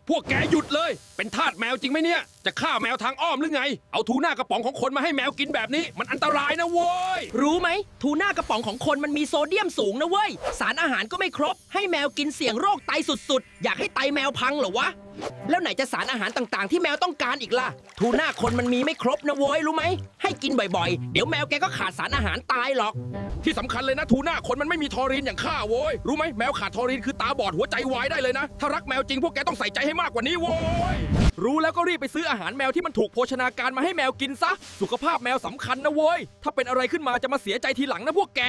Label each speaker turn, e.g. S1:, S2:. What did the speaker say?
S1: พวกแกหยุดเลยเป็นทาสแมวจริงไหมเนี่ยจะฆ่าแมวทางอ้อมหรือไงเอาทูน่ากระป๋องของคนมาให้แมวกินแบบนี้มันอันตรายนะเว้ย
S2: รู้ไหมทูน่ากระป๋องของคนมันมีโซเดียมสูงนะเว้ยสารอาหารก็ไม่ครบให้แมวกินเสี่ยงโรคไตสุดๆอยากให้ไตแมวพังเหรอวะแล้วไหนจะสารอาหารต่างๆที่แมวต้องการอีกล่ะทูน่าคนมันมีไม่ครบนะเว้ยรู้ไหมให้กินบ่อยๆเดี๋ยวแมวแกก็ขาดสารอาหารตายหรอก
S1: ที่สำคัญเลยนะทูน่าคนมันไม่มีทอรีนอย่างข้าโว้ยรู้ไหมแมวขาดทอรีนคือตาบอดหัวใจวายได้เลยนะถ้ารักแมวจริงพวกแกต้องใส่ใจให้มากกว่านี้โว้ยรู้แล้วก็รีบไปซื้ออาหารแมวที่มันถูกโภชนาการมาให้แมวกินซะสุขภาพแมวสำคัญนะโว้ยถ้าเป็นอะไรขึ้นมาจะมาเสียใจทีหลังนะพวกแก